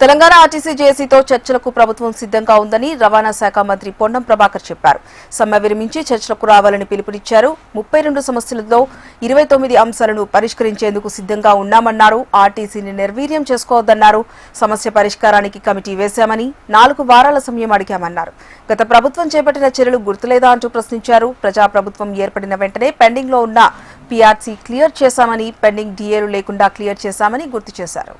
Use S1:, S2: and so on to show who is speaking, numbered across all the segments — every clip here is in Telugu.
S1: తెలంగాణ ఆర్టీసీ జేఏసీతో చర్చలకు ప్రభుత్వం సిద్ధంగా ఉందని రవాణా శాఖ మంత్రి పొన్నం ప్రభాకర్ చెప్పారు. సమ్మె విరమించి చర్చలకు రావాలని పిలుపునిచ్చారు. 32 సమస్యలతో 29 అంశాలను పరిష్కరించేందుకు సిద్ధంగా ఉన్నామన్నారు. ఆర్టీసీని నిర్వీర్యం చేసుకోవద్దన్నారు. సమస్య పరిష్కారానికి కమిటీ వేశామని 4 వారాల సమయం అడిగామన్నారు. గత ప్రభుత్వం చేపట్టిన చర్యలు గుర్తులేదా అంటూ ప్రశ్నించారు. ప్రజాప్రభుత్వం ఏర్పడిన వెంటనే పెండింగ్ లో ఉన్న పీఆర్సీ క్లియర్ చేశామని, పెండింగ్ డీఏలు లేకుండా క్లియర్ చేశామని గుర్తు చేశారు.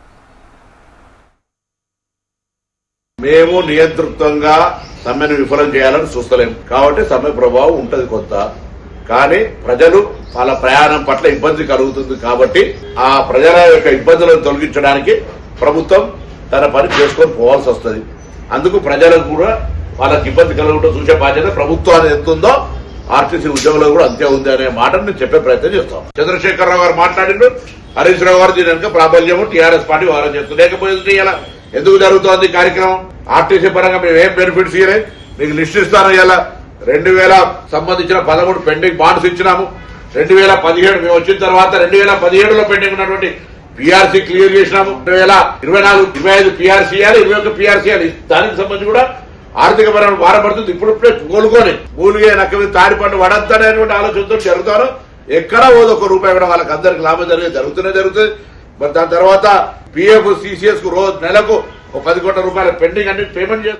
S2: మేము నియంతృత్వంగా సమ్మెను విఫలం చేయాలని చూస్తలేము కాబట్టి సమ్మె ప్రభావం ఉంటది కొంత. కానీ ప్రజలు వాళ్ళ ప్రయాణం పట్ల ఇబ్బంది కలుగుతుంది కాబట్టి ఆ ప్రజల యొక్క ఇబ్బందులను తొలగించడానికి ప్రభుత్వం తన పని చేసుకొని పోవాల్సి వస్తుంది. అందుకు ప్రజలకు కూడా వాళ్ళకి ఇబ్బంది కలగకుండా చూసే బాధ్యత ప్రభుత్వాన్ని ఎంతుందో ఆర్టీసీ ఉద్యోగులు కూడా అంతే ఉంది అనే మాటను నేను చెప్పే ప్రయత్నం చేస్తాం. చంద్రశేఖరరావు గారు మాట్లాడిండు, హరీష్ రావు గారు దీని వెనుక ప్రాబల్యము టీఆర్ఎస్ పార్టీ వారం చేస్తుంది. లేకపోతే ఇలా ఎందుకు జరుగుతోంది కార్యక్రమం? ఆర్టీసీ పరంగా మేము ఏం బెనిఫిట్స్ ఇవ్వలేదు. మీకు లిస్ట్ ఇస్తాను. ఇలా 2000 సంబంధించిన 13 పెండింగ్ బాండ్స్ ఇచ్చినాము. 2017 మేము వచ్చిన తర్వాత 2017లో పెండింగ్ ఉన్నటువంటి పీఆర్సీ క్లియర్ చేసినాము. 2024, 25 పీఆర్సీ ఇవ్వాలి, 21 పీఆర్సీ ఇవ్వాలి. దానికి సంబంధించి కూడా ఆర్థిక పరమైన భారపడుతుంది. ఇప్పుడిప్పుడే కోలుకొని మూలిగే నక్క మీద తాడిపండు వడద్దనేటువంటి ఆలోచనతో జరుగుతారు. ఎక్కడ ఓదో ₹1 కూడా వాళ్ళకి అందరికి లాభం జరుగుతుంది. మరి దాని తర్వాత పిఎఫ్, సిసిఎస్ కు రోజు నెలకు ₹10 కోట్ల పెండింగ్ అన్ని పేమెంట్ చేస్తారు.